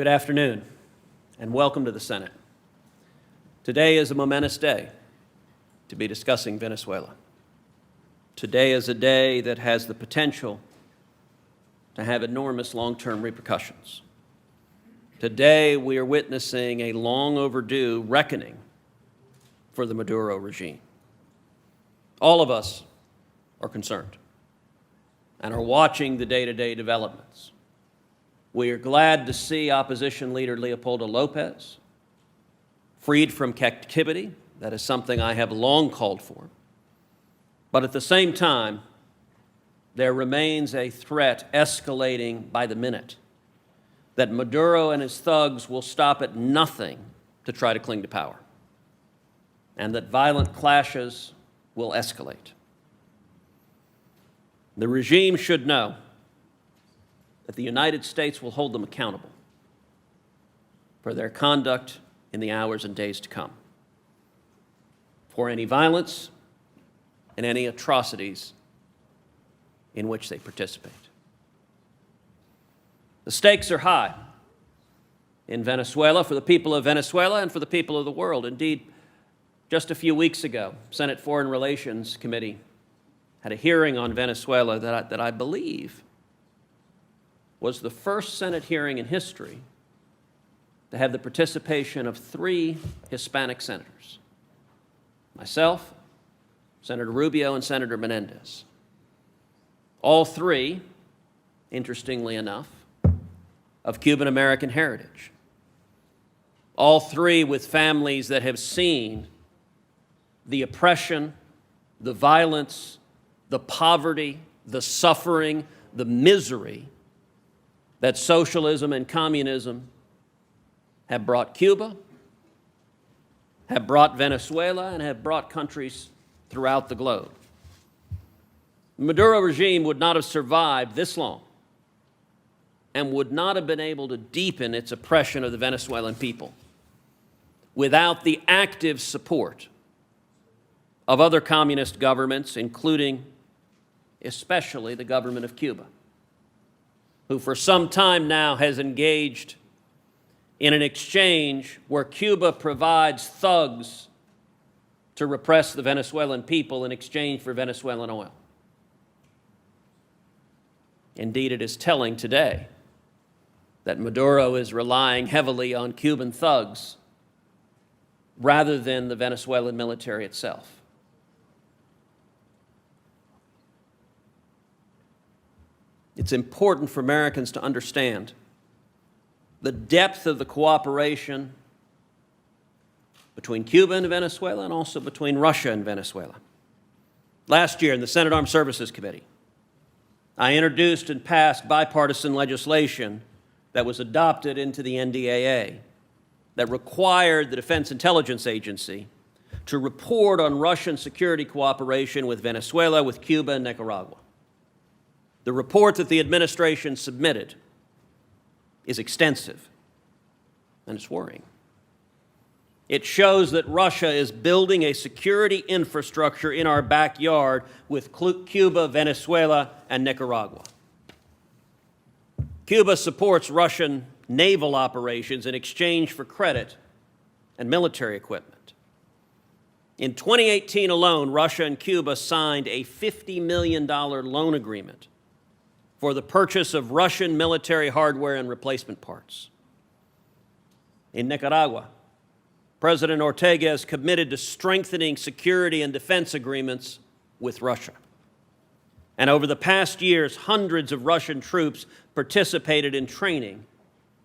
Good afternoon, and welcome to the Senate. Today is a momentous day to be discussing Venezuela. Today is a day that has the potential to have enormous long-term repercussions. Today, we are witnessing a long overdue reckoning for the Maduro regime. All of us are concerned and are watching the day-to-day developments. We are glad to see opposition leader Leopoldo Lopez freed from captivity. That is something I have long called for. But at the same time, there remains a threat escalating by the minute that Maduro and his thugs will stop at nothing to try to cling to power, and that violent clashes will escalate. The regime should know that the United States will hold them accountable for their conduct in the hours and days to come, for any violence and any atrocities in which they participate. The stakes are high in Venezuela for the people of Venezuela and for the people of the world. Indeed, just a few weeks ago, Senate Foreign Relations Committee had a hearing on Venezuela that I believe was the first Senate hearing in history to have the participation of 3 Hispanic senators: myself, Senator Rubio, and Senator Menendez. All 3, interestingly enough, of Cuban-American heritage. All 3 with families that have seen the oppression, the violence, the poverty, the suffering, the misery that socialism and communism have brought Cuba, have brought Venezuela, and have brought countries throughout the globe. The Maduro regime would not have survived this long and would not have been able to deepen its oppression of the Venezuelan people without the active support of other communist governments, including especially the government of Cuba, who for some time now has engaged in an exchange where Cuba provides thugs to repress the Venezuelan people in exchange for Venezuelan oil. Indeed, it is telling today that Maduro is relying heavily on Cuban thugs rather than the Venezuelan military itself. It's important for Americans to understand the depth of the cooperation between Cuba and Venezuela, and also between Russia and Venezuela. Last year in the Senate Armed Services Committee, I introduced and passed bipartisan legislation that was adopted into the NDAA that required the Defense Intelligence Agency to report on Russian security cooperation with Venezuela, with Cuba, and Nicaragua. The report that the administration submitted is extensive, and it's worrying. It shows that Russia is building a security infrastructure in our backyard with Cuba, Venezuela, and Nicaragua. Cuba supports Russian naval operations in exchange for credit and military equipment. In 2018 alone, Russia and Cuba signed a $50 million loan agreement for the purchase of Russian military hardware and replacement parts. In Nicaragua, President Ortega is committed to strengthening security and defense agreements with Russia. And over the past years, hundreds of Russian troops participated in training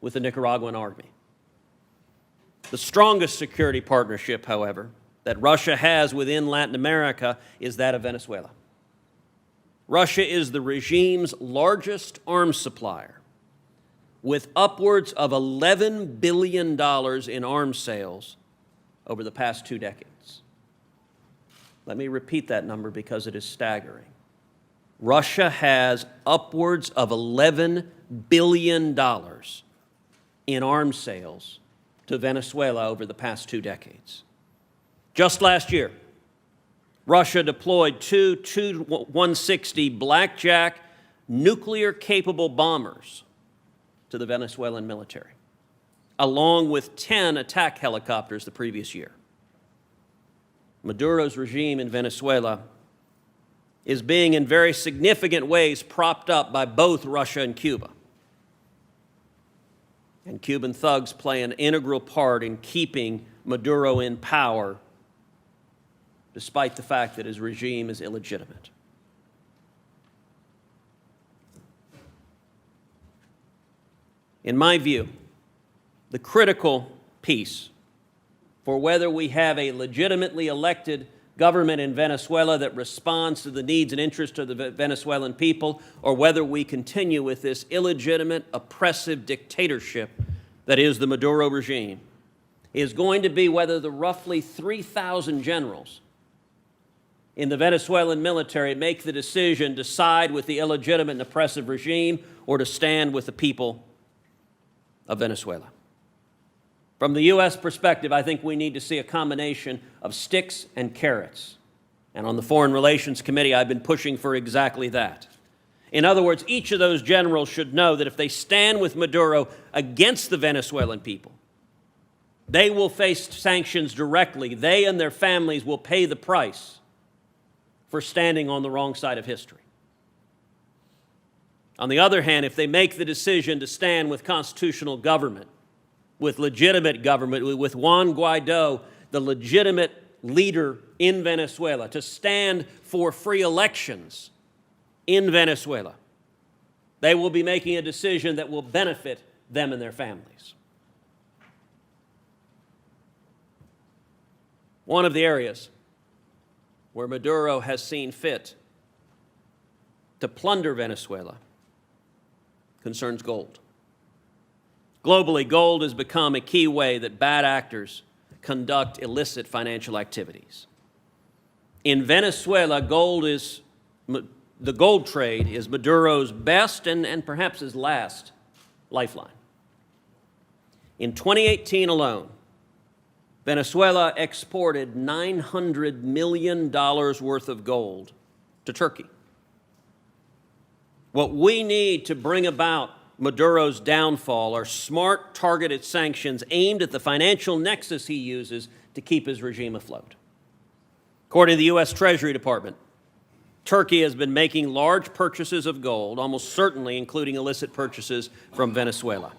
with the Nicaraguan army. The strongest security partnership, however, that Russia has within Latin America is that of Venezuela. Russia is the regime's largest arms supplier, with upwards of $11 billion in arms sales over the past 2 decades. Let me repeat that number because it is staggering. Russia has upwards of $11 billion in arms sales to Venezuela over the past 2 decades. Just last year, Russia deployed 2 Tu-160 Blackjack nuclear-capable bombers to the Venezuelan military. along with 10 attack helicopters the previous year. Maduro's regime in Venezuela is being in very significant ways propped up by both Russia and Cuba. And Cuban thugs play an integral part in keeping Maduro in power, despite the fact that his regime is illegitimate. In my view, the critical piece for whether we have a legitimately elected government in Venezuela that responds to the needs and interests of the Venezuelan people, or whether we continue with this illegitimate, oppressive dictatorship that is the Maduro regime, is going to be whether the roughly 3,000 generals in the Venezuelan military make the decision to side with the illegitimate and oppressive regime or to stand with the people of Venezuela. From the U.S. perspective, I think we need to see a combination of sticks and carrots. And on the Foreign Relations Committee, I've been pushing for exactly that. In other words, each of those generals should know that if they stand with Maduro against the Venezuelan people, they will face sanctions directly. They and their families will pay the price for standing on the wrong side of history. On the other hand, if they make the decision to stand with constitutional government, with legitimate government, with Juan Guaido, the legitimate leader in Venezuela, to stand for free elections in Venezuela, they will be making a decision that will benefit them and their families. One of the areas where Maduro has seen fit to plunder Venezuela concerns gold. Globally, gold has become a key way that bad actors conduct illicit financial activities. In Venezuela, the gold trade is Maduro's best and perhaps his last lifeline. In 2018 alone, Venezuela exported $900 million worth of gold to Turkey. What we need to bring about Maduro's downfall are smart, targeted sanctions aimed at the financial nexus he uses to keep his regime afloat. According to the U.S. Treasury Department, Turkey has been making large purchases of gold, almost certainly including illicit purchases from Venezuela.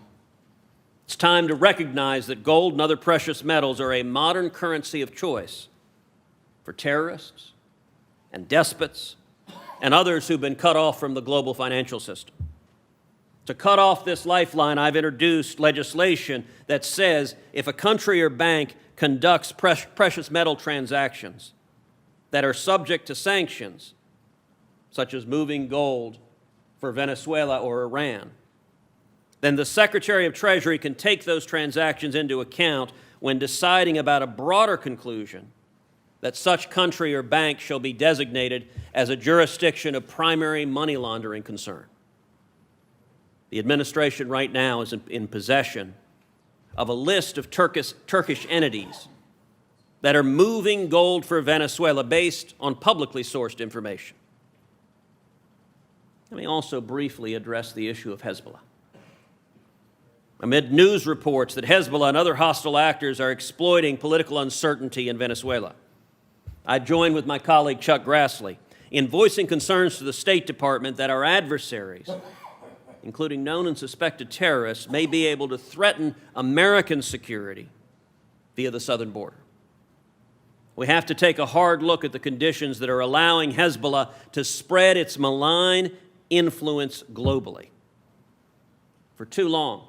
It's time to recognize that gold and other precious metals are a modern currency of choice for terrorists and despots and others who've been cut off from the global financial system. To cut off this lifeline, I've introduced legislation that says if a country or bank conducts precious metal transactions that are subject to sanctions, such as moving gold for Venezuela or Iran, then the Secretary of Treasury can take those transactions into account when deciding about a broader conclusion that such country or bank shall be designated as a jurisdiction of primary money laundering concern. The administration right now is in possession of a list of Turkish entities that are moving gold for Venezuela based on publicly sourced information. Let me also briefly address the issue of Hezbollah. Amid news reports that Hezbollah and other hostile actors are exploiting political uncertainty in Venezuela, I join with my colleague Chuck Grassley in voicing concerns to the State Department that our adversaries, including known and suspected terrorists, may be able to threaten American security via the southern border. We have to take a hard look at the conditions that are allowing Hezbollah to spread its malign influence globally. For too long,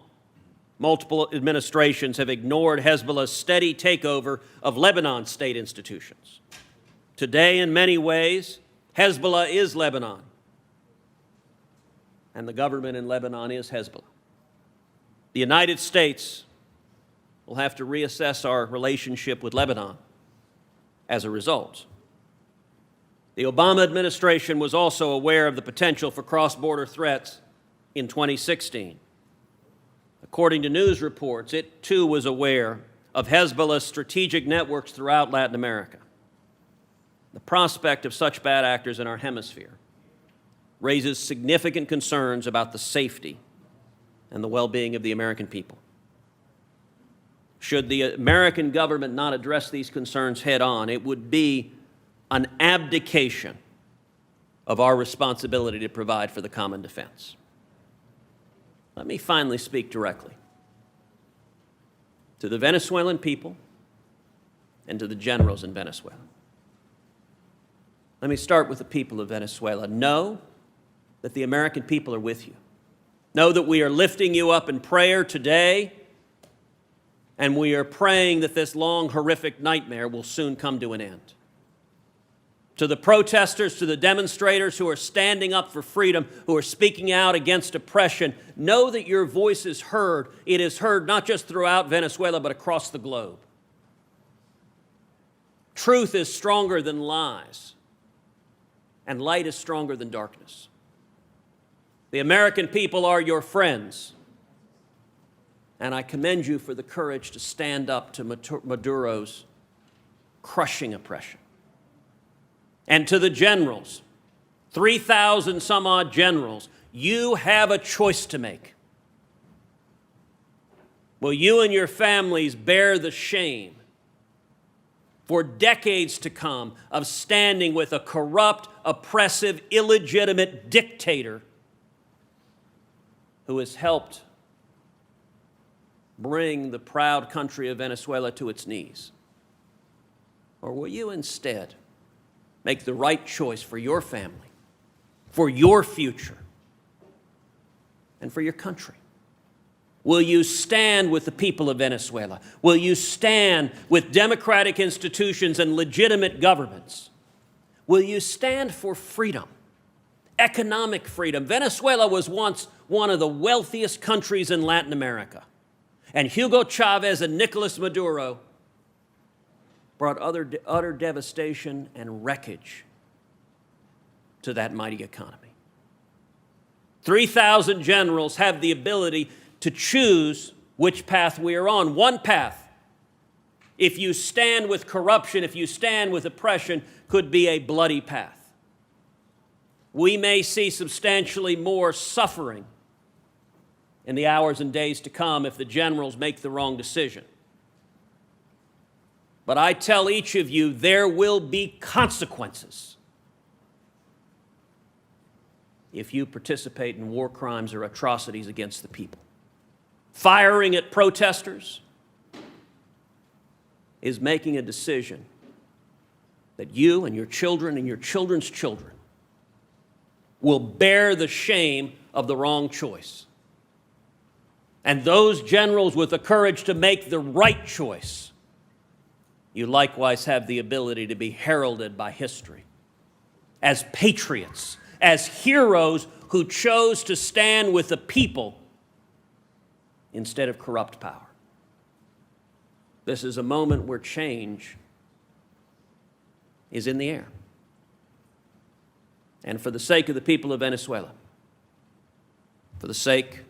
multiple administrations have ignored Hezbollah's steady takeover of Lebanon's state institutions. Today, in many ways, Hezbollah is Lebanon, and the government in Lebanon is Hezbollah. The United States will have to reassess our relationship with Lebanon as a result. The Obama administration was also aware of the potential for cross-border threats in 2016. According to news reports, it too was aware of Hezbollah's strategic networks throughout Latin America. The prospect of such bad actors in our hemisphere raises significant concerns about the safety and the well-being of the American people. should the American government not address these concerns head on, it would be an abdication of our responsibility to provide for the common defense. Let me finally speak directly to the Venezuelan people and to the generals in Venezuela. Let me start with the people of Venezuela. Know that the American people are with you. Know that we are lifting you up in prayer today, and we are praying that this long, horrific nightmare will soon come to an end. To the protesters, to the demonstrators who are standing up for freedom, who are speaking out against oppression, know that your voice is heard. It is heard not just throughout Venezuela, but across the globe. Truth is stronger than lies, and light is stronger than darkness. The American people are your friends, and I commend you for the courage to stand up to Maduro's crushing oppression. And to the generals, 3,000 some odd generals, you have a choice to make. Will you and your families bear the shame for decades to come of standing with a corrupt, oppressive, illegitimate dictator who has helped bring the proud country of Venezuela to its knees? Or will you instead make the right choice for your family, for your future, and for your country? Will you stand with the people of Venezuela? Will you stand with democratic institutions and legitimate governments? Will you stand for freedom, economic freedom? Venezuela was once one of the wealthiest countries in Latin America, and Hugo Chavez and Nicolas Maduro brought utter devastation and wreckage to that mighty economy. 3,000 generals have the ability to choose which path we are on. One path, if you stand with corruption, if you stand with oppression, could be a bloody path. We may see substantially more suffering in the hours and days to come if the generals make the wrong decision. But I tell each of you, there will be consequences if you participate in war crimes or atrocities against the people. Firing at protesters is making a decision that you and your children and your children's children will bear the shame of the wrong choice. And those generals with the courage to make the right choice, you likewise have the ability to be heralded by history as patriots, as heroes who chose to stand with the people instead of corrupt power. This is a moment where change is in the air. And for the sake of the people of Venezuela, for the sake of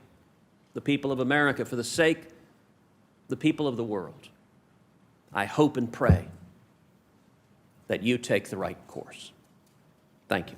the people of America, for the sake of the people of the world, I hope and pray that you take the right course. Thank you.